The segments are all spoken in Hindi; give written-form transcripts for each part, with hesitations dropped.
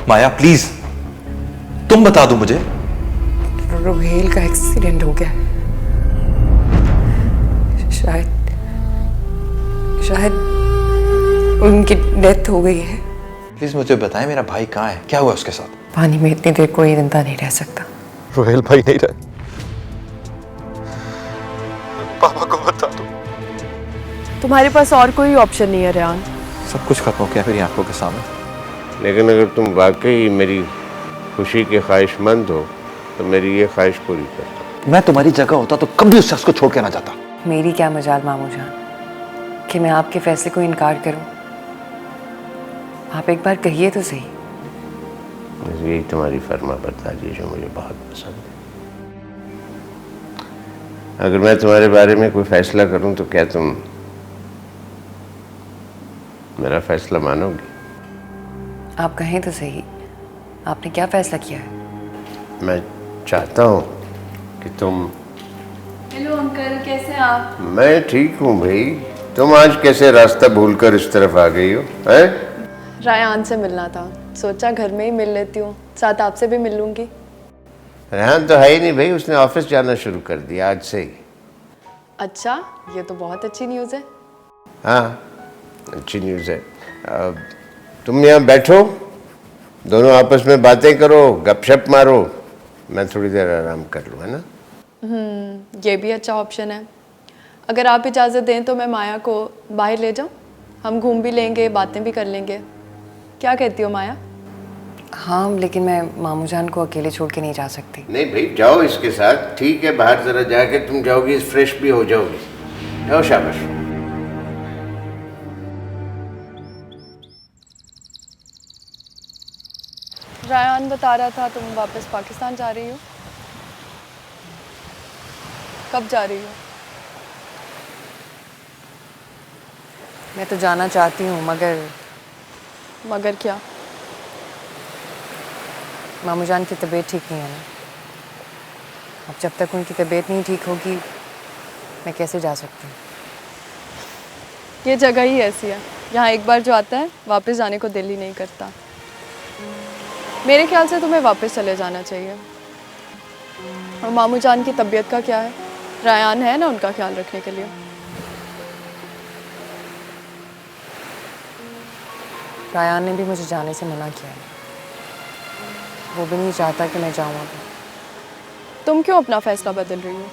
माया प्लीज, तुम बता दो मुझे। रोहेल का एक्सीडेंट हो गया है। शायद उनकी डेथ हो गई है। प्लीज मुझे बताएं, मेरा भाई कहाँ है, क्या हुआ उसके साथ? पानी में इतनी देर कोई जिंदा नहीं रह सकता। रोहेल भाई नहीं रहे, पापा को बता दो। तुम्हारे पास और कोई ऑप्शन नहीं है रेहान। सब कुछ खत्म हो गया मेरी आंखों के सामने। लेकिन अगर तुम वाकई मेरी खुशी के ख्वाहिशमंद हो तो मेरी ये ख्वाहिश पूरी कर दो। मैं तुम्हारी जगह होता तो कभी उस शख्स को छोड़ के ना जाता। मेरी क्या मजाल मामू जान कि मैं आपके फैसले को इनकार करूं। आप एक बार कहिए तो सही। यही तुम्हारी फर्मा बरदारी है जो मुझे बहुत पसंद है। अगर मैं तुम्हारे बारे में कोई फैसला करूं तो क्या तुम मेरा फैसला मानोगी? आप कहें तो सही, आपने क्या फैसला किया है? मैं चाहता हूं कि तुम। हेलो अंकल, कैसे हैं आप? मैं ठीक हूं भाई। तुम आज कैसे रास्ता भूलकर इस तरफ आ गई हो? हैं? रायान से मिलना था, सोचा घर में ही मिल लेती हूँ, साथ आपसे भी मिल लूंगी। रेहान तो है ही नहीं भाई, उसने ऑफिस जाना शुरू कर दिया आज से ही। अच्छा, ये तो बहुत अच्छी न्यूज़ है। हाँ, अच्छी न्यूज़ है। तुम यहाँ बैठो, दोनों आपस में बातें करो, गपशप मारो, मैं थोड़ी देर आराम कर लूँ, है ना? ये भी अच्छा ऑप्शन है। अगर आप इजाज़त दें तो मैं माया को बाहर ले जाऊँ, हम घूम भी लेंगे, बातें भी कर लेंगे। क्या कहती हो माया? हाँ, लेकिन मैं मामू जान को अकेले छोड़ के नहीं जा सकती। नहीं भाई, जाओ इसके साथ, ठीक है। बाहर जरा जाके तुम जाओगी, फ्रेश भी हो जाओगी। जाओ, शाबाश। रायान बता रहा था तुम वापस पाकिस्तान जा रही हो। कब जा रही हो? मैं तो जाना चाहती हूँ, मगर क्या? मामू जान की तबीयत ठीक नहीं है ना। अब जब तक उनकी तबीयत नहीं ठीक होगी मैं कैसे जा सकती हूँ? ये जगह ही ऐसी है, यहाँ एक बार जो आता है वापस जाने को दिल ही नहीं करता। मेरे ख्याल से तुम्हें वापस चले जाना चाहिए। और मामू जान की तबीयत का क्या है? रायान है ना उनका ख्याल रखने के लिए। रायान ने भी मुझे जाने से मना किया है। वो भी नहीं चाहता कि मैं जाऊँ अभी। तुम क्यों अपना फैसला बदल रही हो?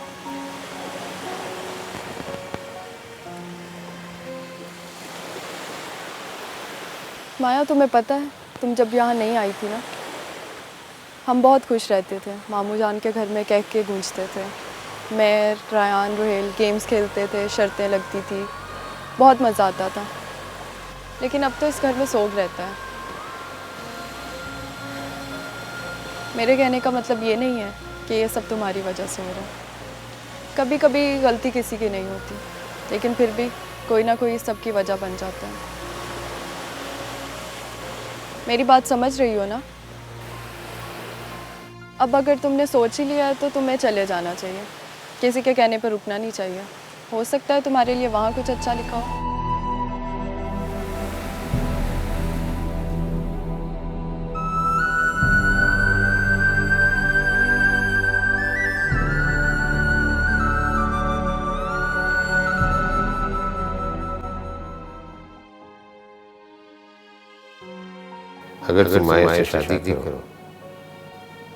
माया, तुम्हें पता है तुम जब यहाँ नहीं आई थी ना, हम बहुत खुश रहते थे। मामू जान के घर में कह के गूंजते थे। मैं, रायान, रोहेल गेम्स खेलते थे, शर्तें लगती थी, बहुत मज़ा आता था। लेकिन अब तो इस घर में सोग रहता है। मेरे कहने का मतलब ये नहीं है कि ये सब तुम्हारी वजह से हो रहा है। कभी कभी गलती किसी की नहीं होती, लेकिन फिर भी कोई ना कोई सब की वजह बन जाता है। मेरी बात समझ रही हो ना? अब अगर तुमने सोच ही लिया है तो तुम्हें चले जाना चाहिए। किसी के कहने पर रुकना नहीं चाहिए। हो सकता है तुम्हारे लिए वहाँ कुछ अच्छा लिखा हो। अगर तुम माया से शादी करो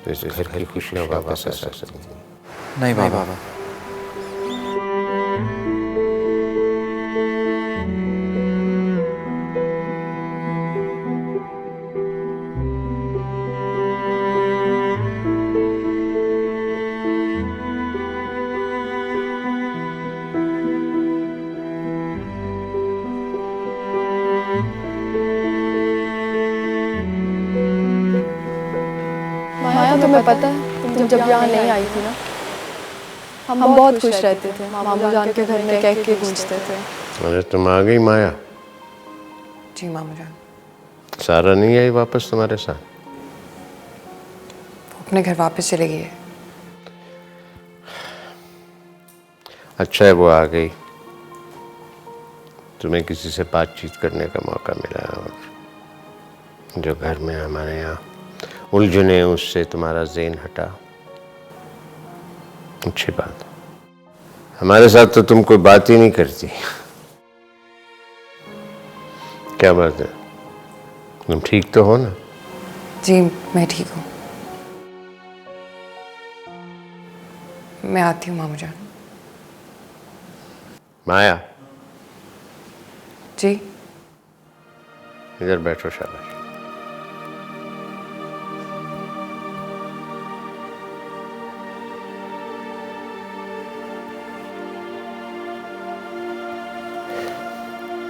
तो इस घर की खुशियाँ वापस आ सकती हैं। नहीं बाबा, माया, तुम्हें पता है तुम जब यहाँ नहीं आई थी ना, हम बहुत खुश रहते थे। मामू जान के घर में कह के गूंजते थे। अरे तुम आ गई माया? जी मामू जान। सारा नहीं आई वापस तुम्हारे साथ? वो अपने घर वापस चले गई है। अच्छा है वो आ गई, तुम्हें किसी से बातचीत करने का मौका मिला और जो घर में हमारे यहाँ उलझने उससे तुम्हारा ज़हन हटा, अच्छी बात। हमारे साथ तो तुम कोई बात ही नहीं करती, क्या बात है? तुम ठीक तो हो ना? जी मैं ठीक हूँ। मैं आती हूँ मामू जान। माया, जी इधर बैठो, शाबाश।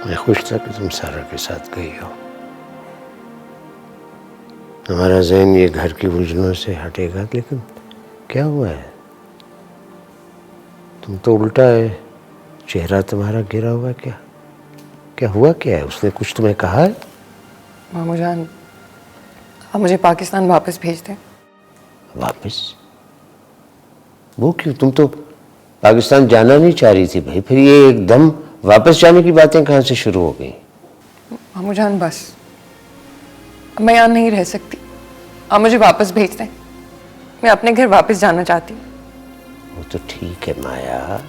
मैं खुश था कि तुम सारा के साथ गई हो। हमारा ज़हन ये घर की उलझनों से हटेगा, लेकिन क्या हुआ है? तुम तो उल्टा है, चेहरा तुम्हारा गिरा हुआ है। क्या हुआ? क्या है? उसने कुछ तुम्हें कहा है? मामू जान, आप मुझे पाकिस्तान वापस भेज दें। वापस? वो क्यों? तुम तो पाकिस्तान जाना नहीं चाह रही थी भाई, फिर ये एकदम वापस जाने की बातें कहाँ से शुरू हो गई? मामू जान बस, अब मैं यहाँ नहीं रह सकती, आप मुझे वापस भेज दें। मैं अपने घर वापस जाना चाहती हूँ। वो तो ठीक है माया,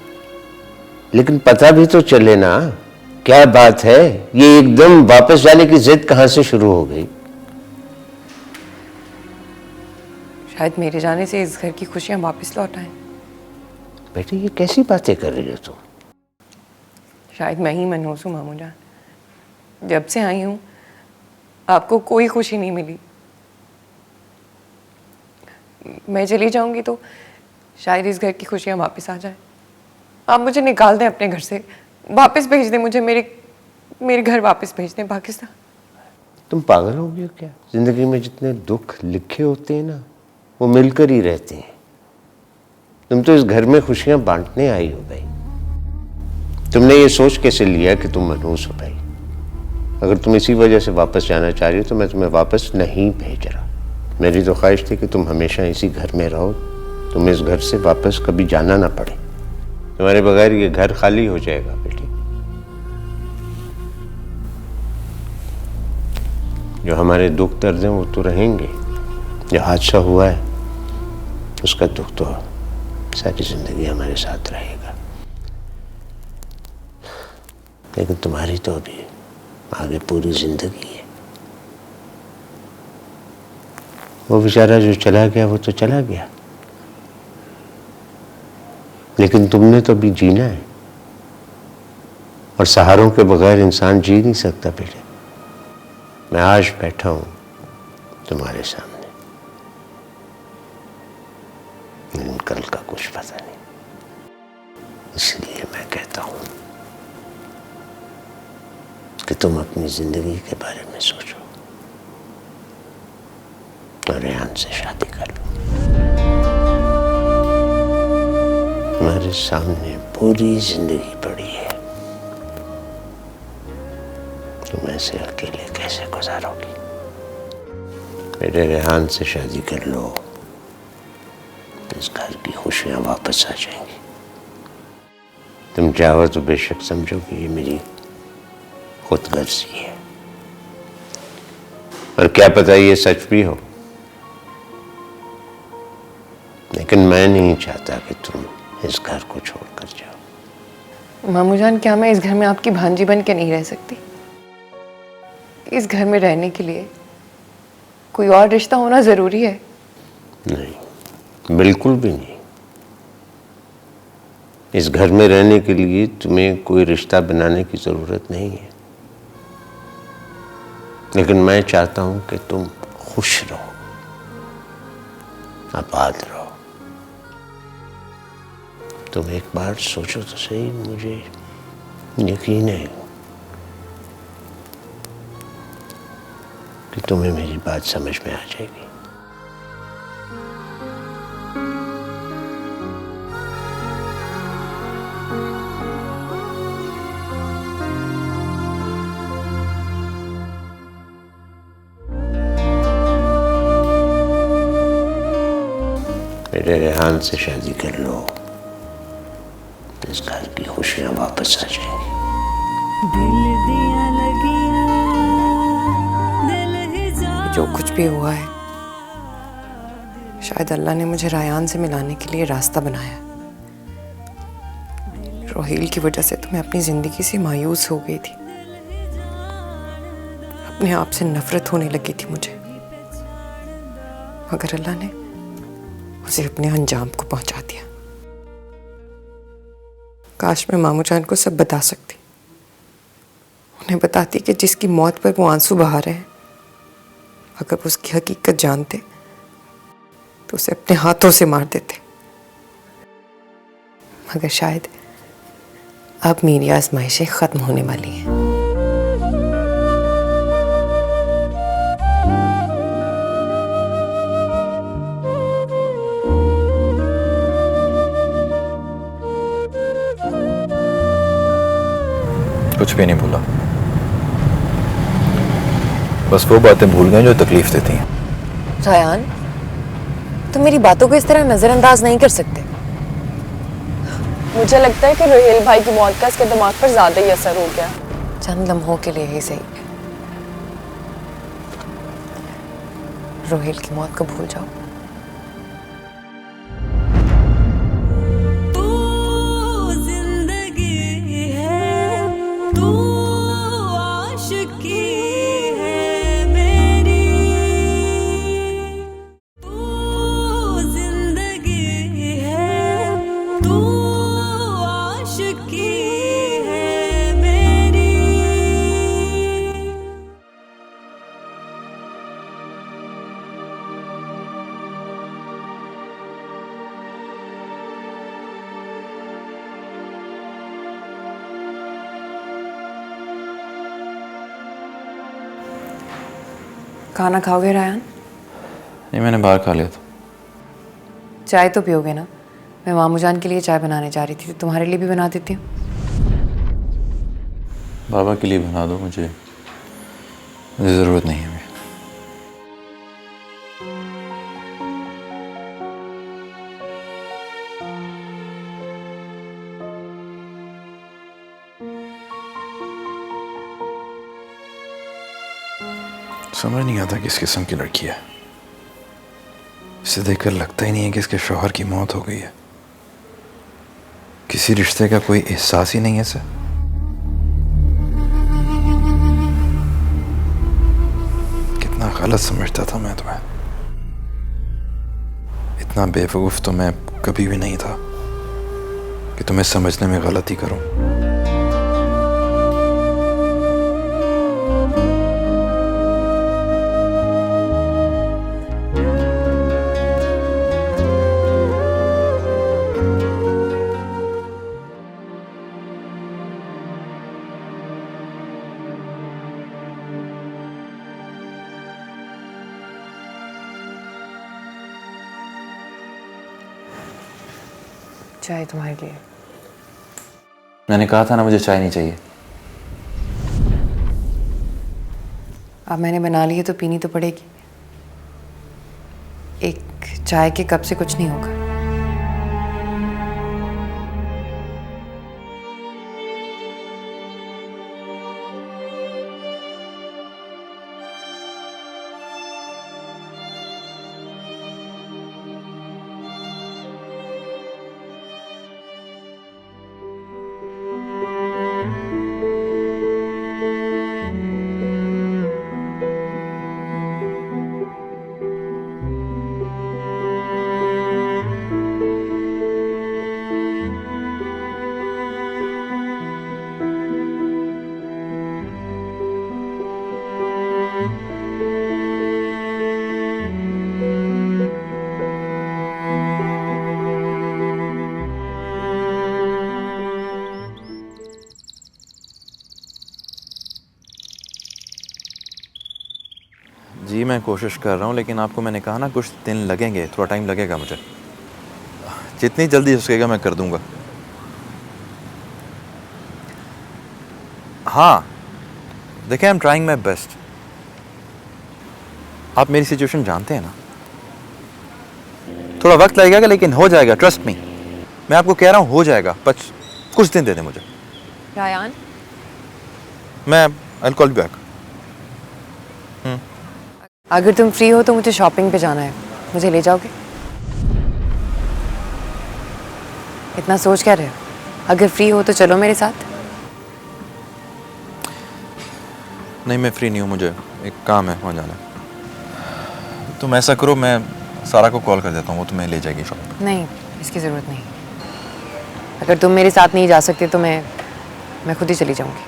लेकिन पता भी तो चले ना क्या बात है। ये एकदम वापस जाने की जिद कहाँ से शुरू हो गई? शायद मेरे जाने से इस घर की खुशियाँ वापस लौट आएं। बेटे ये कैसी बातें कर रही हो तुम? शायद मैं ही मनहूस हूँ मामू जान। जब से आई हूँ आपको कोई खुशी नहीं मिली। मैं चली जाऊंगी तो शायद इस घर की खुशियाँ वापस आ जाए। आप मुझे निकाल दें अपने घर से, वापस भेज दें मुझे, मेरे घर वापस भेज दें पाकिस्तान। तुम पागल हो गई हो क्या? जिंदगी में जितने दुख लिखे होते हैं ना, वो मिलकर ही रहते हैं। तुम तो इस घर में खुशियां बांटने आई हो भाई। तुमने ये सोच कैसे लिया कि तुम मनहूस हो भाई? अगर तुम इसी वजह से वापस जाना चाह रही हो तो मैं तुम्हें वापस नहीं भेज रहा। मेरी तो ख्वाहिश थी कि तुम हमेशा इसी घर में रहो, तुम्हें इस घर से वापस कभी जाना ना पड़े। तुम्हारे बगैर ये घर खाली हो जाएगा बेटी। जो हमारे दुख दर्द हैं वो तो रहेंगे, जो हादसा हुआ है उसका दुख तो सारी जिंदगी हमारे साथ रहेगा। लेकिन तुम्हारी तो अभी आगे पूरी जिंदगी है। वो बेचारा जो चला गया वो तो चला गया, लेकिन तुमने तो अभी जीना है, और सहारों के बगैर इंसान जी नहीं सकता बेटे। मैं आज बैठा हूं तुम्हारे सामने, लेकिन कल का कुछ पता नहीं, इसलिए मैं कहता हूं कि तुम अपनी जिंदगी के बारे में सोचो और रेहान से शादी कर लो। तुम्हारे सामने पूरी जिंदगी पड़ी है, तुम ऐसे अकेले कैसे गुजारोगी? मेरे रेहान से शादी कर लो, इस घर की खुशियां वापस आ जाएंगी। तुम चाहो तो बेशक समझो कि ये मेरी खुदगर्जी है, और क्या पता ये सच भी हो, लेकिन मैं नहीं चाहता कि तुम इस घर को छोड़कर जाओ। मामू जान, क्या मैं इस घर में आपकी भांजी बन के नहीं रह सकती? इस घर में रहने के लिए कोई और रिश्ता होना जरूरी है? नहीं, बिल्कुल भी नहीं। इस घर में रहने के लिए तुम्हें कोई रिश्ता बनाने की जरूरत नहीं है, लेकिन मैं चाहता हूं कि तुम खुश रहो, आबाद रहो। तुम एक बार सोचो तो सही, मुझे यकीन है कि तुम्हें मेरी बात समझ में आ जाएगी। मेरे रेहान से शादी कर लो, इस घर की खुशियां वापस आ जाएंगी। दिल दिया लगिया दिल ही जा जो कुछ भी हुआ है, शायद अल्लाह ने मुझे रायान से मिलाने के लिए रास्ता बनाया है। रोहेल की वजह से तो मैं अपनी जिंदगी से मायूस हो गई थी, अपने आप से नफरत होने लगी थी मुझे, मगर अल्लाह ने उसे अपने अंजाम को पहुंचा दिया। काश मैं मामू जान को सब बता सकती, उन्हें बताती कि जिसकी मौत पर वो आंसू बहा रहे हैं, अगर वो उसकी हकीकत जानते तो उसे अपने हाथों से मार देते। मगर शायद अब मेरी आजमाइशें खत्म होने वाली हैं। कुछ भी नहीं भूला, बस वो बातें भूल गए जो तकलीफ देती हैं। रायान, तुम मेरी बातों को इस तरह नजरअंदाज नहीं कर सकते। मुझे लगता है कि रोहेल भाई की मौत का इसके दिमाग पर ज़्यादा ही असर हो गया। चंद लम्हों के लिए ही सही, रोहेल की मौत को भूल जाओ। खाना खाओगे रायान? नहीं, मैंने बाहर खा लिया था। चाय तो पियोगे ना? मैं मामू जान के लिए चाय बनाने जा रही थी, तो तुम्हारे लिए भी बना देती हूँ। बाबा के लिए बना दो, मुझे ज़रूरत नहीं है। समझ नहीं आता किस किस्म की लड़की है। इसे देखकर लगता ही नहीं है कि इसके शौहर की मौत हो गई है। किसी रिश्ते का कोई एहसास ही नहीं है इसे। कितना गलत समझता था मैं तुम्हें। इतना बेवकूफ तो मैं कभी भी नहीं था कि तुम्हें समझने में गलती करूं। चाय तुम्हारे लिए। मैंने कहा था ना मुझे चाय नहीं चाहिए। अब मैंने बना ली है तो पीनी तो पड़ेगी। एक चाय के कप से कुछ नहीं होगा। जी मैं कोशिश कर रहा हूँ, लेकिन आपको मैंने कहा ना कुछ दिन लगेंगे, थोड़ा टाइम लगेगा मुझे। जितनी जल्दी हो सकेगा मैं कर दूंगा। हाँ देखिए, I am trying my best. आप मेरी सिचुएशन जानते हैं ना। थोड़ा वक्त लगेगा लेकिन हो जाएगा, ट्रस्ट मी। मैं आपको कह रहा हूँ हो जाएगा, बस कुछ दिन दे दें मुझे। रायान, मैं I will call you back. अगर तुम फ्री हो तो मुझे शॉपिंग पे जाना है, मुझे ले जाओगे? इतना सोच क्या रहे हो? अगर फ्री हो तो चलो मेरे साथ। नहीं, मैं फ्री नहीं हूँ, मुझे एक काम है, वहाँ जाना है। तुम ऐसा करो, मैं सारा को कॉल कर देता हूँ, वो तुम्हें ले जाएगी शॉप। नहीं, इसकी ज़रूरत नहीं। अगर तुम मेरे साथ नहीं जा सकते तो मैं खुद ही चली जाऊंगी।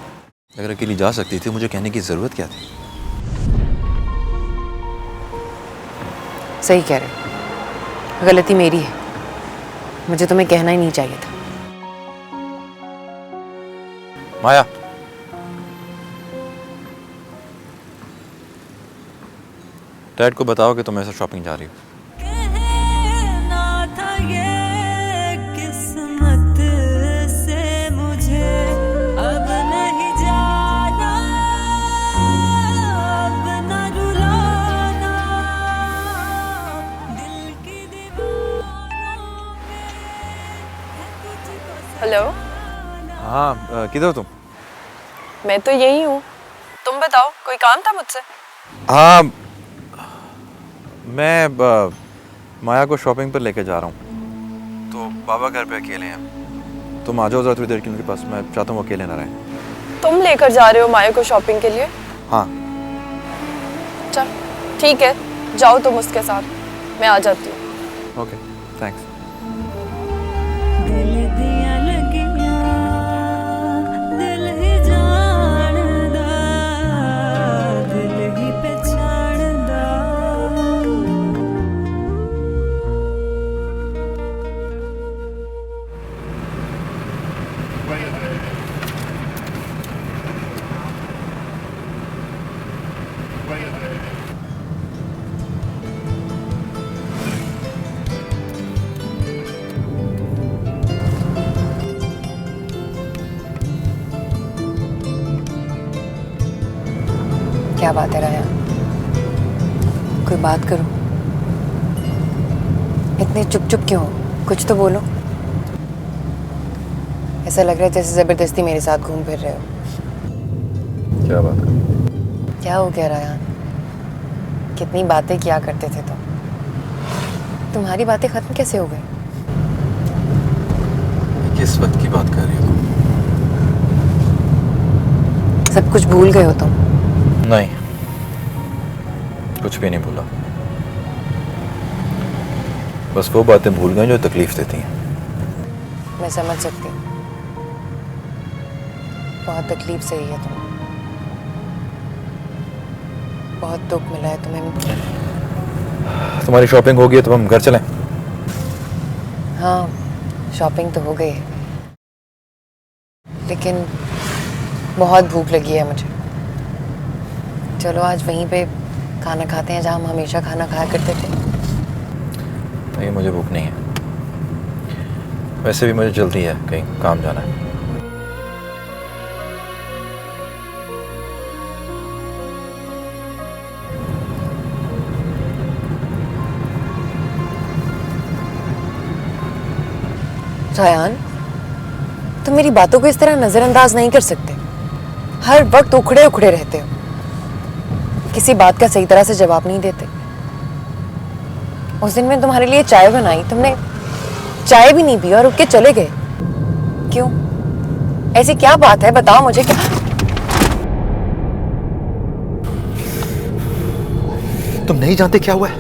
अगर अकेली जा सकती थी, मुझे कहने की ज़रूरत क्या थी? सही कह रहे हो, गलती मेरी है, मुझे तुम्हें कहना ही नहीं चाहिए था। माया, डैड को बताओ कि तुम ऐसा शॉपिंग जा रही हो। हेलो। हाँ, किधर हो तुम? मैं तो यही हूँ, तुम बताओ, कोई काम था मुझसे? हाँ, मैं माया को शॉपिंग पर लेके जा रहा हूँ, तो बाबा घर पे अकेले हैं। तुम आ जाओ ज़रा थोड़ी देर के उनके पास, मैं चाहता हूँ अकेले ना रहें। तुम लेकर जा रहे हो माया को शॉपिंग के लिए? हाँ। चल ठीक है, जाओ तुम उसके साथ, मैं आ जाती हूँ। Okay, thanks. क्या बात है राया, कोई बात करो। इतने चुप चुप क्यों हो? कुछ तो बोलो। ऐसा लग रहा है जैसे जबरदस्ती मेरे साथ घूम फिर रहे हो। क्या बात कर? क्या हो गया राया? कितनी बातें किया करते थे तुम, तुम्हारी बातें खत्म कैसे हो गई? किस वक्त की बात कर रही हो तुम? सब कुछ भूल गए हो तुम? नहीं, कुछ भी नहीं भूला, बस वो बातें भूल गए जो तकलीफ देती हैं। मैं समझ सकती हूँ, बहुत तकलीफ सही है तुम्हें, बहुत दुख मिला है तुम्हें। तुम्हारी शॉपिंग हो गई है तो हम घर चलें? हाँ, शॉपिंग तो हो गई है, लेकिन बहुत भूख लगी है मुझे। चलो आज वहीं पे खाना खाते हैं जहाँ हम हमेशा खाना खाया करते थे। नहीं, मुझे भूख नहीं है, वैसे भी मुझे जल्दी है, कहीं काम जाना है। रायान, तुम मेरी बातों को इस तरह नजरअंदाज नहीं कर सकते। हर वक्त उखड़े उखड़े रहते हो, किसी बात का सही तरह से जवाब नहीं देते। उस दिन मैंने तुम्हारे लिए चाय बनाई, तुमने चाय भी नहीं पी और उठ के चले गए। क्यों? ऐसी क्या बात है, बताओ मुझे। क्या तुम नहीं जानते क्या हुआ है?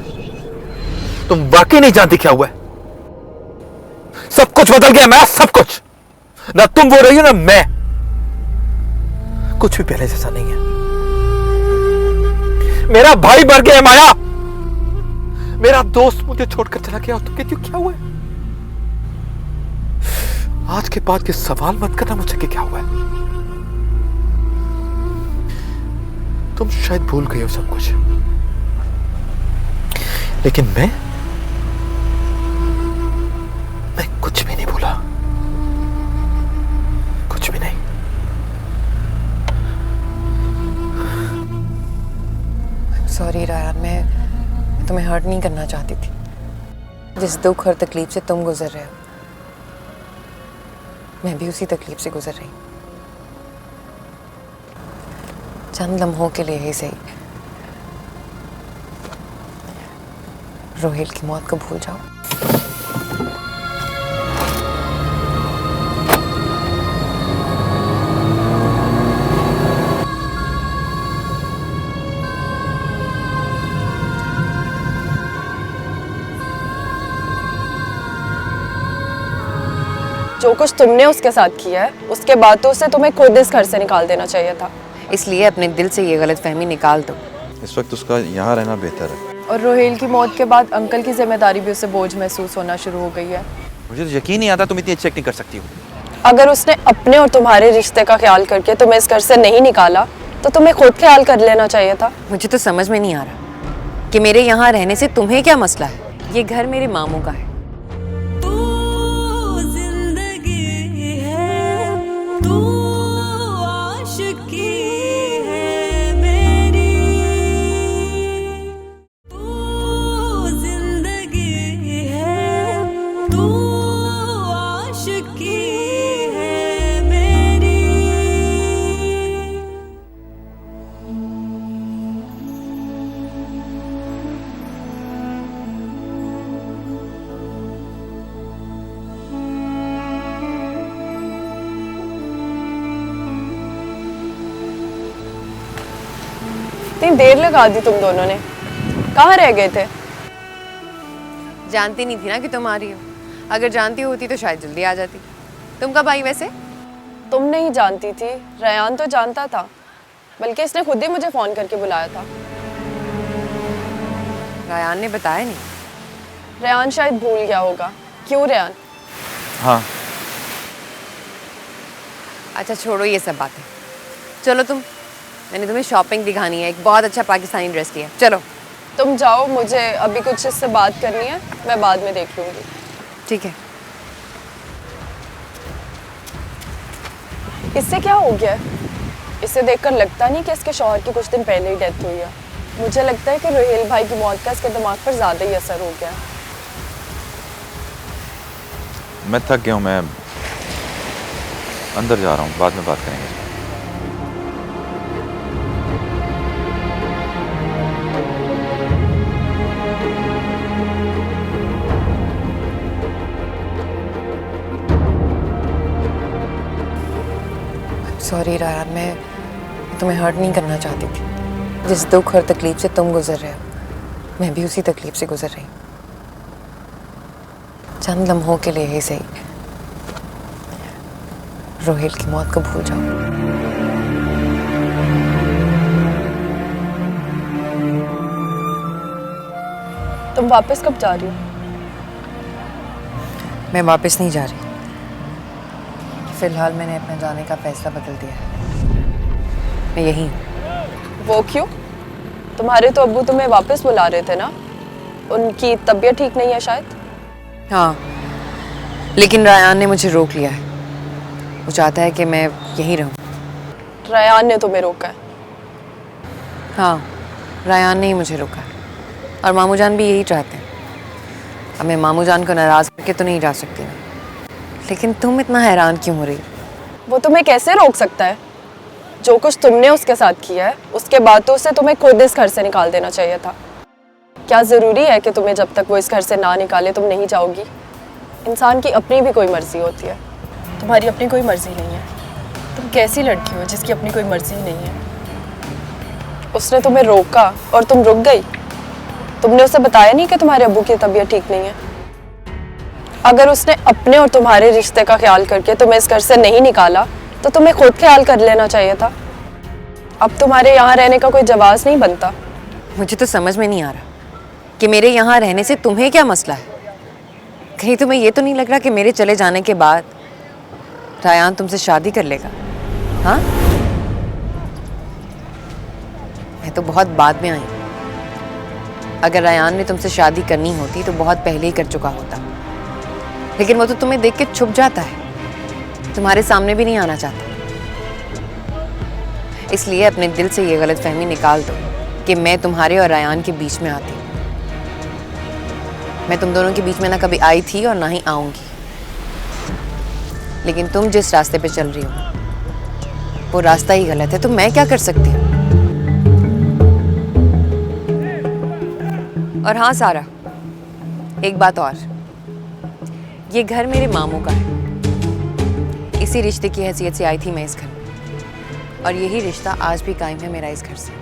तुम वाकई नहीं जानते क्या हुआ है? सब कुछ बदल गया, मैं सब कुछ। ना तुम बोल रही हो ना मैं। कुछ भी पहले जैसा नहीं है। मेरा भाई मर गया है माया, मेरा दोस्त मुझे छोड़कर चला गया और तुम कहती हो क्या हुआ है? आज के बाद के सवाल मत करना मुझसे कि क्या हुआ है। तुम शायद भूल गए हो सब कुछ, लेकिन मैं कुछ भी नहीं भूला, कुछ भी नहीं। सॉरी रायान, मैं तुम्हें हर्ट नहीं करना चाहती थी। जिस दुख और तकलीफ से तुम गुजर रहे हो, मैं भी उसी तकलीफ से गुजर रही हूँ। चंद लम्हों के लिए ही सही, रोहेल की मौत को भूल जाओ। जो कुछ तुमने उसके साथ किया है, उसके बाद तो उसे तुम्हें खुद इस घर से निकाल देना चाहिए था। इसलिए अपने दिल से ये गलतफहमी निकाल दो। इस वक्त उसका यहाँ रहना बेहतर है। और रोहेल की मौत के बाद अंकल की जिम्मेदारी भी उसे बोझ महसूस होना शुरू हो गई है। मुझे तो यकीन नहीं आता तुम इतनी अच्छी एक्टिंग कर सकती हो। अगर उसने अपने और तुम्हारे रिश्ते का ख्याल करके तुम्हें इस घर से नहीं निकाला, तो तुम्हें खुद ख्याल कर लेना चाहिए था। मुझे तो समझ में नहीं आ रहा कि मेरे यहाँ रहने से तुम्हें क्या मसला है। ये घर मेरे मामू का है। इतनी देर लगा दी तुम दोनों ने, कहाँ रह गए थे? जानती नहीं थी ना कि तुम आ रही हो। अगर जानती होती तो शायद जल्दी आ जाती। तुम कब आई वैसे? तुम नहीं जानती थी, रेयान तो जानता था, बल्कि इसने खुद ही मुझे फोन करके बुलाया था। रायान ने बताया नहीं? रेयान शायद भूल गया होगा। क्यों रेयान? हाँ। अच्छा छोड़ो ये सब बातें, चलो मैंने तुम्हें शॉपिंग दिखानी है। एक बहुत अच्छा पाकिस्तानी ड्रेस लिया, चलो। तुम जाओ, मुझे अभी कुछ इससे बात करनी है, मैं बाद में देख लूंगी। ठीक है। इससे क्या हो गया? इसे देखकर लगता नहीं कि इसके शौहर की कुछ दिन पहले ही डेथ हुई है। मुझे लगता है कि रोहेल भाई की मौत का इसके दिमाग पर ज़्यादा ही असर हो गया। मैं थक गया हूँ, मैं अंदर जा रहा हूँ, बाद में बात करेंगे। सॉरी रायान, मैं तुम्हें हर्ट नहीं करना चाहती थी। जिस दुख और तकलीफ से तुम गुजर रहे हो, मैं भी उसी तकलीफ से गुजर रही हूँ। चंद लम्हों के लिए ही सही, रोहेल की मौत को भूल जाओ। तुम वापस कब जा रही हो? मैं वापस नहीं जा रही। फिलहाल मैंने अपने जाने का फैसला बदल दिया है। मैं यहीं हूँ। वो क्यों? तुम्हारे तो अब्बू तुम्हें वापस बुला रहे थे ना? उनकी तबीयत ठीक नहीं है शायद? हाँ, लेकिन रायान ने मुझे रोक लिया है। वो चाहता है कि मैं यहीं रहूँ। रेयान ने तुम्हें रोका है? हाँ, रायान ने ही मुझे रोका है, और मामू जान भी यही चाहते हैं। अब मैं मामू जान को नाराज़ करके तो नहीं जा सकती ना। लेकिन तुम इतना हैरान क्यों हो रही? वो तुम्हें कैसे रोक सकता है? जो कुछ तुमने उसके साथ किया है, उसके बाद तो उसे तुम्हें खुद इस घर से निकाल देना चाहिए था। क्या ज़रूरी है कि तुम्हें जब तक वो इस घर से ना निकाले तुम नहीं जाओगी? इंसान की अपनी भी कोई मर्जी होती है। तुम्हारी अपनी कोई मर्जी नहीं है। तुम कैसी लड़की हो जिसकी अपनी कोई मर्जी नहीं है? उसने तुम्हें रोका और तुम रुक गई। तुमने उसे बताया नहीं कि तुम्हारे अब्बू की तबीयत ठीक नहीं है? अगर उसने अपने और तुम्हारे रिश्ते का ख्याल करके तुम्हें इस घर से नहीं निकाला, तो तुम्हें खुद ख्याल कर लेना चाहिए था। अब तुम्हारे यहाँ रहने का कोई जवाब नहीं बनता। मुझे तो समझ में नहीं आ रहा कि मेरे यहाँ रहने से तुम्हें क्या मसला है। कहीं तुम्हें ये तो नहीं लग रहा कि मेरे चले जाने के बाद रायान तुमसे शादी कर लेगा? हाँ, मैं तो बहुत बाद में आई। अगर रायान ने तुमसे शादी करनी होती तो बहुत पहले ही कर चुका होता, लेकिन वो तो तुम्हें देख के छुप जाता है, तुम्हारे सामने भी नहीं आना चाहता। इसलिए अपने दिल से ये गलतफहमी निकाल दो कि मैं तुम्हारे और रायान के बीच में आती हूँ। मैं तुम दोनों के बीच में ना कभी आई थी और ना ही आऊंगी। लेकिन तुम जिस रास्ते पे चल रही हो वो रास्ता ही गलत है, तो मैं क्या कर सकती हूँ? और हाँ सारा, एक बात और, ये घर मेरे मामू का है। इसी रिश्ते की हैसियत से आई थी मैं इस घर में, और यही रिश्ता आज भी कायम है मेरा इस घर से।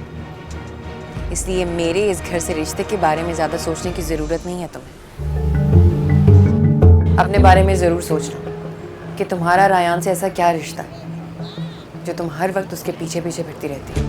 इसलिए मेरे इस घर से रिश्ते के बारे में ज़्यादा सोचने की ज़रूरत नहीं है तुम्हें। अपने बारे में ज़रूर सोच लो कि तुम्हारा रायान से ऐसा क्या रिश्ता है जो तुम हर वक्त उसके पीछे पीछे फिरती रहती हो।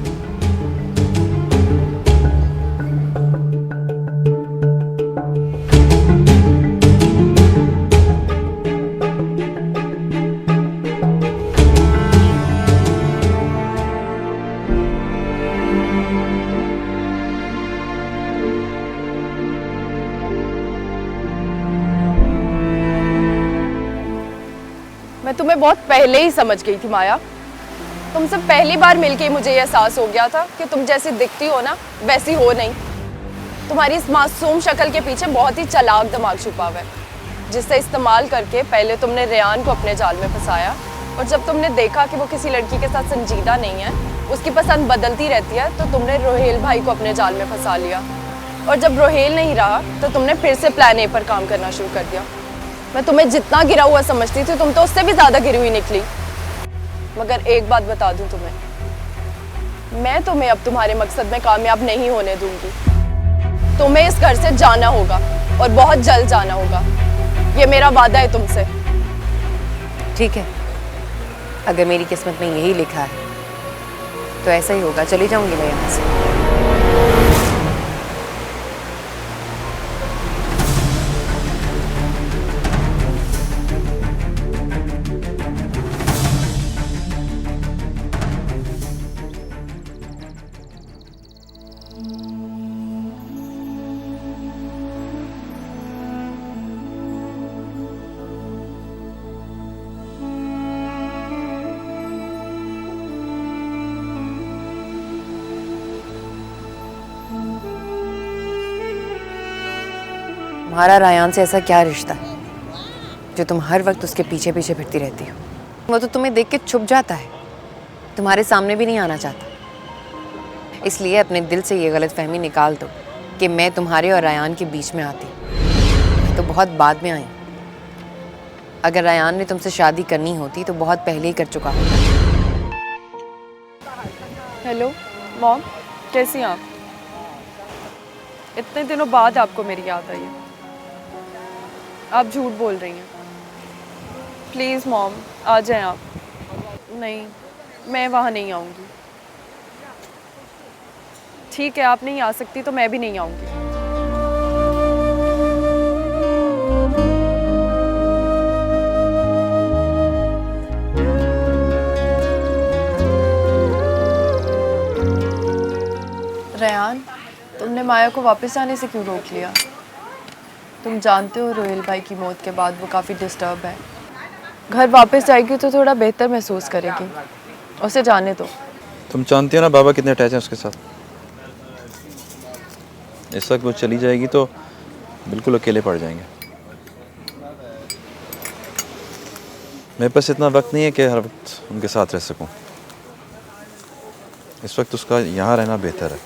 मैं तुम्हें बहुत पहले ही समझ गई थी माया। तुमसे पहली बार मिलके ही मुझे ये एहसास हो गया था कि तुम जैसी दिखती हो ना वैसी हो नहीं। तुम्हारी इस मासूम शक्ल के पीछे बहुत ही चालाक दिमाग छुपा हुआ है, जिससे इस्तेमाल करके पहले तुमने रेयान को अपने जाल में फंसाया, और जब तुमने देखा कि वो किसी लड़की के साथ संजीदा नहीं है, उसकी पसंद बदलती रहती है, तो तुमने रोहेल भाई को अपने जाल में फंसा लिया। और जब रोहेल नहीं रहा तो तुमने फिर से प्लान ए पर काम करना शुरू कर दिया। मैं तुम्हें जितना गिरा हुआ समझती थी, तुम तो उससे भी ज्यादा गिरी हुई निकली। मगर एक बात बता दूं तुम्हें, मैं तुम्हें अब तुम्हारे मकसद में कामयाब नहीं होने दूंगी। तुम्हें इस घर से जाना होगा, और बहुत जल्द जाना होगा। ये मेरा वादा है तुमसे। ठीक है, अगर मेरी किस्मत में यही लिखा है तो ऐसा ही होगा। चली जाऊंगी मैं यहाँ से। तुम्हारा रायान से ऐसा क्या रिश्ता है जो तुम हर वक्त उसके पीछे पीछे फिरती रहती हो। वो तो तुम्हें देख के छुप जाता है, तुम्हारे सामने भी नहीं आना चाहता। इसलिए अपने दिल से ये गलतफहमी निकाल दो कि मैं तुम्हारे और रायान के बीच में आती। मैं तो बहुत बाद में आई। अगर रायान ने तुमसे शादी करनी होती तो बहुत पहले ही कर चुका होता। हेलो मॉम, कैसी हैं आप? इतने दिनों बाद आपको मेरी याद आई है। आप झूठ बोल रही हैं। प्लीज़ मॉम, आ जाएं आप। नहीं, मैं वहाँ नहीं आऊँगी। ठीक है, आप नहीं आ सकती तो मैं भी नहीं आऊँगी। रेयान, तुमने माया को वापस आने से क्यों रोक लिया? तुम जानते हो रोहेल भाई की मौत के बाद वो काफ़ी डिस्टर्ब है। घर वापस जाएगी तो थोड़ा बेहतर महसूस करेगी। उसे जाने दो। तुम जानती हो ना बाबा कितने अटैच हैं उसके साथ। इस वक्त वो चली जाएगी तो बिल्कुल अकेले पड़ जाएंगे। मेरे पास इतना वक्त नहीं है कि हर वक्त उनके साथ रह सकूं। इस वक्त उसका यहाँ रहना बेहतर है।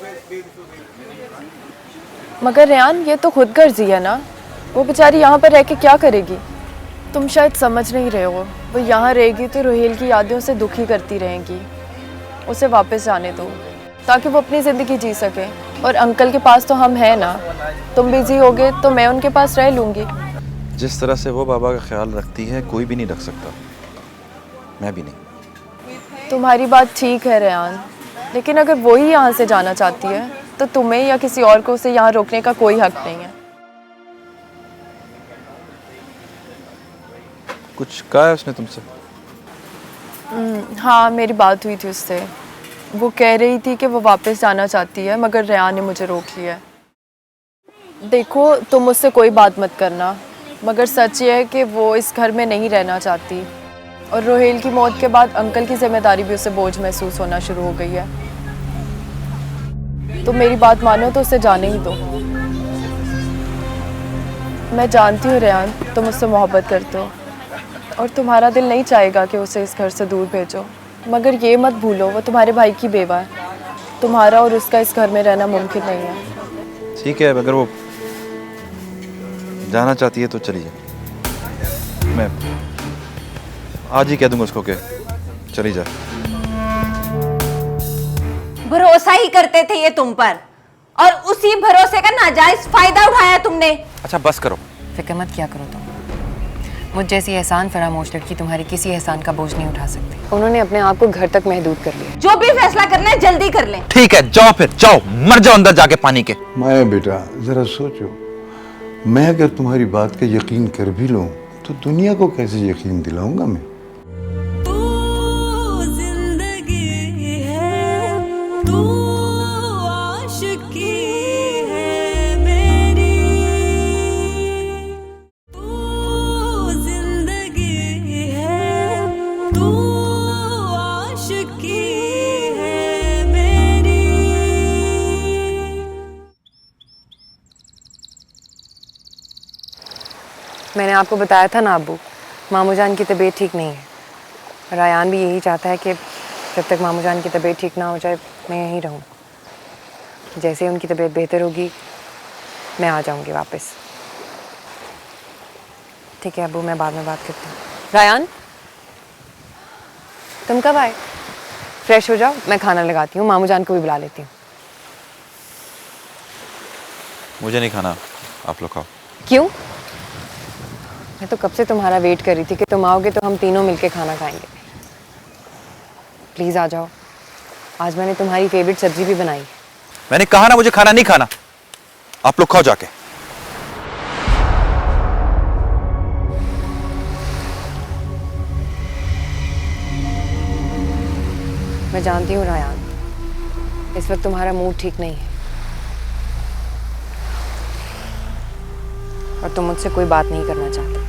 मगर रेयान, ये तो खुद गर्जी है ना। वो बेचारी यहाँ पर रह के क्या करेगी? तुम शायद समझ नहीं रहे हो। वो यहाँ रहेगी तो रोहेल की यादें उसे दुखी करती रहेंगी। उसे वापस जाने दो ताकि वो अपनी ज़िंदगी जी सके। और अंकल के पास तो हम हैं ना। तुम बिजी होगे तो मैं उनके पास रह लूँगी। जिस तरह से वो बाबा का ख्याल रखती है कोई भी नहीं रख सकता, मैं भी नहीं। तुम्हारी बात ठीक है रेयान, लेकिन अगर वो ही यहाँ से जाना चाहती है तो तुम्हें या किसी और को उसे यहाँ रोकने का कोई हक नहीं है। कुछ कहा है उसने तुमसे? हाँ, मेरी बात हुई थी उससे। वो कह रही थी कि वो वापस जाना चाहती है, मगर रेयान ने मुझे रोक लिया है। देखो, तुम मुझसे कोई बात मत करना, मगर सच ये है कि वो इस घर में नहीं रहना चाहती। और रोहेल की मौत के बाद अंकल की जिम्मेदारी भी उसे बोझ महसूस होना शुरू हो गई है। तो मेरी बात मानो तो उसे जाने ही दो। मैं जानती हूँ रेयान, तुम मुझसे मोहब्बत करते हो और तुम्हारा दिल नहीं चाहेगा कि उसे इस घर से दूर भेजो, मगर ये मत भूलो वो तुम्हारे भाई की बेवा है। तुम्हारा और उसका इस घर में रहना मुमकिन नहीं है। ठीक है, अगर वो जाना चाहती है तो चली जा। मैं आज ही कह दूंगा उसको कि चली जा। भरोसा ही करते थे ये तुम पर, और उसी भरोसे का नाजायज फायदा उठाया तुमने। अच्छा बस करो। फिक्र मत क्या करो तुम। मुझ जैसी एहसान फरामोश लड़की तुम्हारी किसी एहसान का बोझ नहीं उठा सकती। उन्होंने अपने आप को घर तक महदूद कर लिया। जो भी फैसला करना है जल्दी कर लें। ठीक है जाओ, फिर जाओ, मर जाओ अंदर जाके पानी के। माया बेटा जरा सोचो, मैं अगर तुम्हारी बात का यकीन कर भी लूं तो दुनिया को कैसे यकीन दिलाऊंगा मैं? मैंने आपको बताया था ना अब्बू, मामू जान की तबीयत ठीक नहीं है। रायान भी यही चाहता है कि जब तक मामू जान की तबीयत ठीक ना हो जाए मैं यहीं रहूं। जैसे ही उनकी तबीयत बेहतर होगी मैं आ जाऊंगी वापस। ठीक है अब्बू, मैं बाद में बात करती हूँ। रायान तुम कब आए? फ्रेश हो जाओ, मैं खाना लगाती हूँ, मामू जान को भी बुला लेती हूँ। मुझे नहीं खाना, आप लोग खाओ। क्यों? मैं तो कब से तुम्हारा वेट कर रही थी कि तुम आओगे तो हम तीनों मिलके खाना खाएंगे। प्लीज आ जाओ, आज मैंने तुम्हारी फेवरेट सब्जी भी बनाई है। मैंने कहा ना मुझे खाना नहीं खाना, आप लोग खाओ जाके। मैं जानती हूँ रायान, इस वक्त तुम्हारा मूड ठीक नहीं है और तुम मुझसे कोई बात नहीं करना चाहते,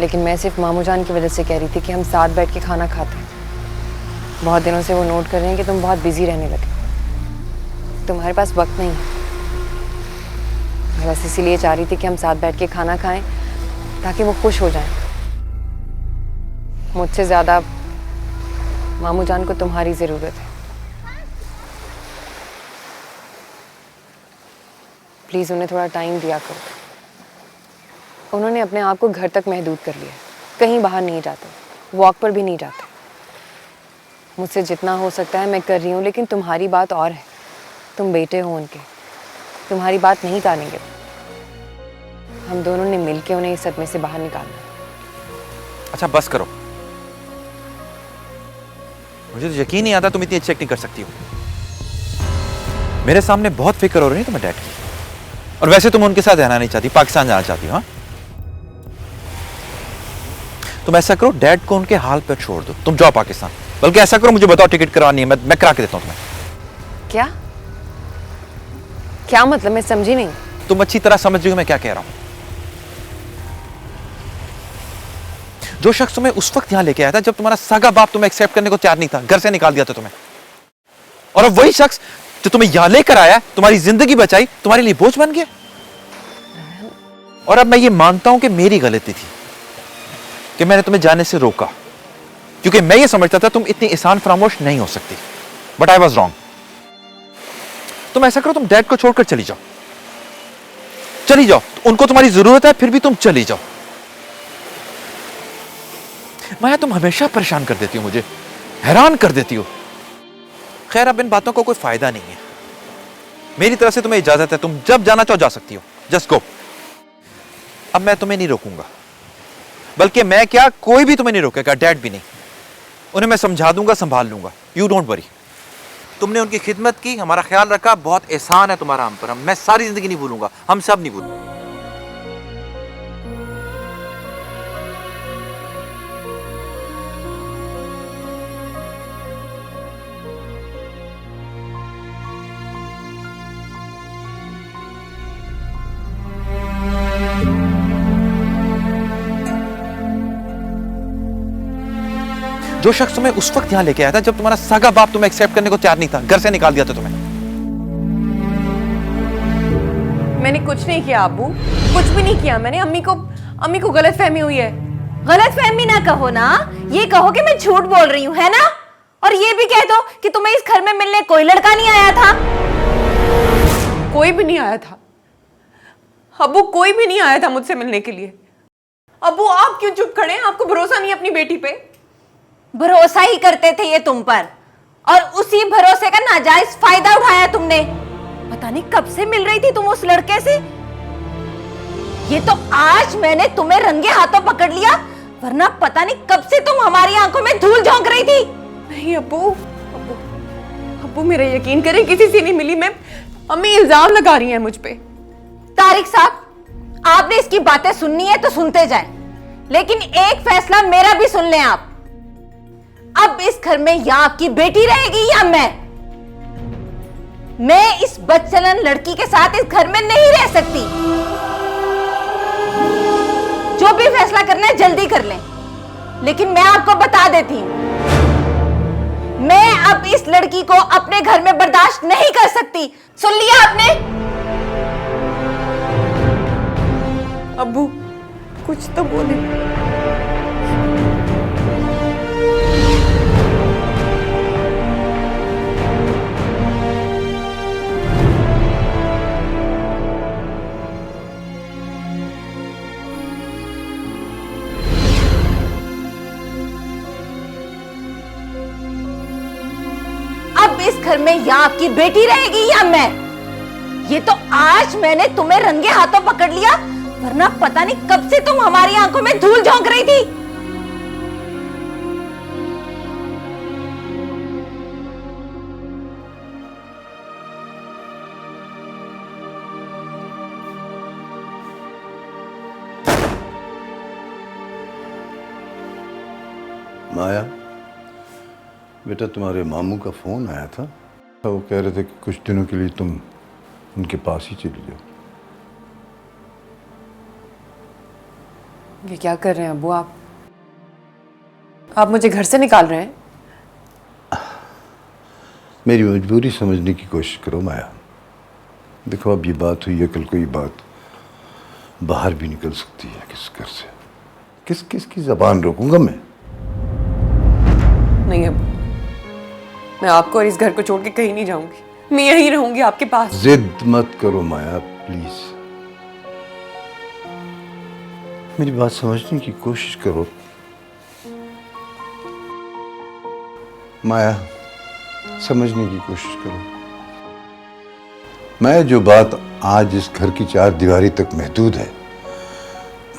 लेकिन मैं सिर्फ मामू जान की वजह से कह रही थी कि हम साथ बैठ के खाना खाते हैं। बहुत दिनों से वो नोट कर रहे हैं कि तुम बहुत बिजी रहने लगे, तुम्हारे पास वक्त नहीं है। मैं बस इसीलिए चाह रही थी कि हम साथ बैठ के खाना खाएं ताकि वो खुश हो जाएं। मुझसे ज्यादा मामू जान को तुम्हारी जरूरत है। प्लीज उन्हें थोड़ा टाइम दिया करो। उन्होंने अपने आप को घर तक महदूद कर लिया, कहीं बाहर नहीं जाते, वॉक पर भी नहीं जाते। मुझसे जितना हो सकता है मैं कर रही हूँ, लेकिन तुम्हारी बात और है। तुम बेटे हो उनके, तुम्हारी बात नहीं टालेंगे। हम दोनों ने मिलकर उन्हें इस सदमे से बाहर निकालना। अच्छा बस करो, मुझे तो यकीन नहीं आता तुम इतनी अच्छी एक्टिंग कर सकती हो। मेरे सामने बहुत फिक्र हो रही है तुम्हें डैड की, और वैसे तुम उनके साथ रहना नहीं चाहती, पाकिस्तान जाना चाहती हो। हाँ तुम ऐसा करो, डैड को उनके हाल पर छोड़ दो, तुम जाओ पाकिस्तान। बल्कि ऐसा करो, मुझे बताओ टिकट करवानी है, मैं करा के देता हूं तुम्हें। क्या क्या मतलब? मैं समझी नहीं। तुम अच्छी तरह समझ रही हो मैं क्या कह रहा हूं। जो शख्स तुम्हें उस वक्त यहां लेके आया था जब तुम्हारा सगा बाप तुम्हें एक्सेप्ट करने को तैयार नहीं था, घर से निकाल दिया था तुम्हें, और अब वही शख्स जो तुम्हें यहां लेकर आया, तुम्हारी जिंदगी बचाई, तुम्हारे लिए बोझ बन गया। और अब मैं ये मानता हूं कि मेरी गलती थी कि मैंने तुम्हें जाने से रोका, क्योंकि मैं ये समझता था तुम इतनी एहसान फरामोश नहीं हो सकती। But I was wrong. तुम ऐसा करो, तुम डैड को छोड़कर चली जाओ, चली जाओ। उनको तुम्हारी जरूरत है, फिर भी तुम चली जाओ। माया तुम हमेशा परेशान कर देती हो, मुझे हैरान कर देती हो। खैर अब इन बातों का कोई फायदा नहीं है। मेरी तरफ से तुम्हें इजाजत है, तुम जब जाना चाहो जा सकती हो, जस्ट गो। अब मैं तुम्हें नहीं रोकूंगा, बल्कि मैं क्या, कोई भी तुम्हें नहीं रोकेगा, डैड भी नहीं। उन्हें मैं समझा दूंगा, संभाल लूंगा, यू डोंट वरी। तुमने उनकी खिदमत की, हमारा ख्याल रखा, बहुत एहसान है तुम्हारा हम पर। मैं सारी जिंदगी नहीं भूलूंगा, हम सब नहीं भूलूंगा। जो शख्स तुम्हें उस वक्त यहां लेके आया था जब तुम्हारा सगा बाप तुम्हें एक्सेप्ट करने को तैयार नहीं था, घर से निकाल दिया था तुम्हें। मैंने कुछ नहीं किया अब्बू, कुछ भी नहीं किया मैंने। अम्मी को गलत फहमी हुई है। गलत फहमी ना कहो ना, ये कहो कि मैं झूठ बोल रही हूँ, है ना? और ये भी कह दो कि तुम्हें इस घर में मिलने कोई लड़का नहीं आया था। कोई भी नहीं आया था। अबू कोई भी नहीं आया था मुझसे मिलने के लिए। अबू आप क्यों चुप खड़े हैं? आपको भरोसा नहीं है अपनी बेटी पे? भरोसा ही करते थे ये तुम पर, और उसी भरोसे का नाजायज फायदा उठाया तुमने। पता नहीं कब से मिल रही थी तुम उस लड़के से। ये तो आज मैंने तुम्हें रंगे हाथों पकड़ लिया, वरना पता नहीं कब से तुम हमारी आंखों में धूल झोंक रही थी। नहीं अबू, अबू मेरा यकीन करें, किसी से नहीं मिली मैं। अम्मी इल्जाम लगा रही हैं मुझ पे। तारिक साहब, आपने इसकी बातें सुननी है तो सुनते जाएं, लेकिन एक फैसला मेरा भी सुन लें आप। अब इस घर में या आपकी बेटी रहेगी या मैं इस बदचलन लड़की के साथ इस घर में नहीं रह सकती। जो भी फैसला करना है जल्दी कर लें, लेकिन मैं आपको बता देती हूं, मैं अब इस लड़की को अपने घर में बर्दाश्त नहीं कर सकती। सुन लिया आपने? अबू कुछ तो बोले। अब इस घर में या आपकी बेटी रहेगी या ये तो आज मैंने तुम्हें रंगे हाथों पकड़ लिया, वरना पता नहीं कब से तुम हमारी आंखों में धूल झोंक रही थी। माया बेटा, तुम्हारे मामू का फोन आया था। वो कह रहे थे कि कुछ दिनों के लिए तुम उनके पास ही चली जाओ। ये क्या कर रहे हैं अबू आप? मुझे घर से निकाल रहे हैं? मेरी मजबूरी समझने की कोशिश करो माया। देखो, अब ये बात हुई है, कल को ये बात बाहर भी निकल सकती है किस घर से। किस किस की जबान रोकूंगा मैं? नहीं अबू, मैं आपको और इस घर को छोड़ के कहीं नहीं जाऊंगी। मैं यहीं रहूंगी आपके पास। जिद मत करो माया, प्लीज। मेरी बात समझने की कोशिश करो माया, समझने की कोशिश करो। मैं जो बात आज इस घर की चार दीवारी तक महदूद है,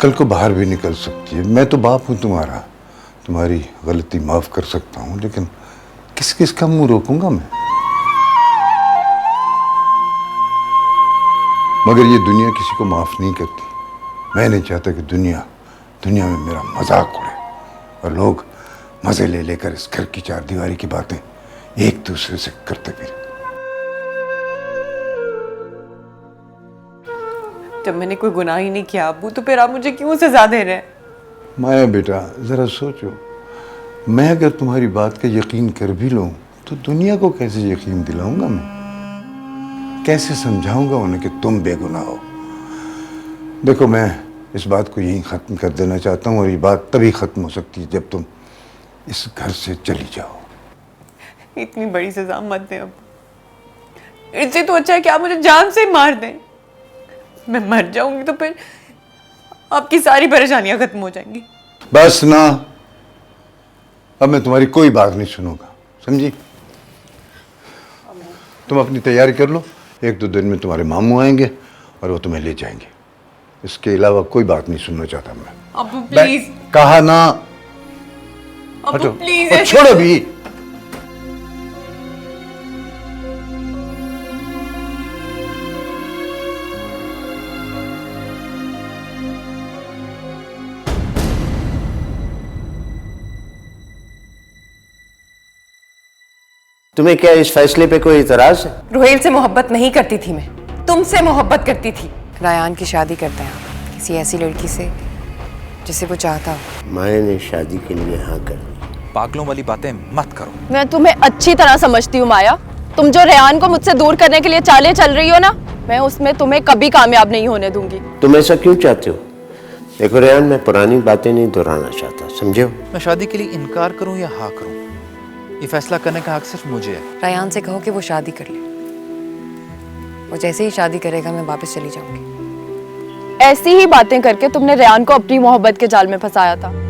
कल को बाहर भी निकल सकती है। मैं तो बाप हूं तुम्हारा, तुम्हारी गलती माफ कर सकता हूं, लेकिन किस किस का मुंह रोकूंगा मैं? मगर ये दुनिया किसी को माफ नहीं करती। मैं नहीं चाहता कि दुनिया में मेरा मजाक उड़े और लोग मजे ले लेकर इस घर की चार दीवारी की बातें एक दूसरे से करते फिरें। जब मैंने कोई गुनाह ही नहीं किया अबू, तो फिर आप मुझे क्यों सजा दे रहे हैं? माया बेटा, जरा सोचो, मैं अगर तुम्हारी बात का यकीन कर भी लूं तो दुनिया को कैसे यकीन दिलाऊंगा मैं? कैसे समझाऊंगा उन्हें कि तुम बेगुनाह हो? देखो, मैं इस बात को यहीं ख़त्म कर देना चाहता हूँ, और ये बात तभी ख़त्म हो सकती है जब तुम इस घर से चली जाओ। इतनी बड़ी सजा मत दें अबू। इससे तो अच्छा है कि आप मुझे जान से मार दें। मैं मर जाऊंगी तो फिर आपकी सारी परेशानियां खत्म हो जाएंगी। बस ना, अब मैं तुम्हारी कोई बात नहीं सुनूंगा, समझी? तुम अपनी तैयारी कर लो, 1-2 दिन में तुम्हारे मामू आएंगे और वो तुम्हें ले जाएंगे। इसके अलावा कोई बात नहीं सुनना चाहता मैं। अबू प्लीज। कहा ना, अबू हटो प्लीज। और छोड़ो भी। तुम्हें क्या इस फैसले पे कोई इतराज है? रोहेल से मोहब्बत नहीं करती थी मैं, तुमसे मोहब्बत करती थी। रायान की शादी करते हैं किसी ऐसी लड़की से जिसे वो चाहता हो। माया ने शादी के लिए हाँ कर दी। पागलों वाली बातें मत करो। मैं तुम्हें अच्छी तरह समझती हूँ माया। तुम जो रेहान को मुझसे दूर करने के लिए चालें चल रही हो ना, मैं उसमें तुम्हें कभी कामयाब नहीं होने दूंगी। तुम ऐसा क्यों चाहते हो? देखो रेहान, मैं पुरानी बातें नहीं दोहराना चाहता, समझे हो? मैं शादी के लिए इनकार करूं या हाँ करूं, ये फैसला करने का हक सिर्फ मुझे है। रायान से कहो कि वो शादी कर ले। वो जैसे ही शादी करेगा मैं वापस चली जाऊंगी। ऐसी ही बातें करके तुमने रेयान को अपनी मोहब्बत के जाल में फंसाया था।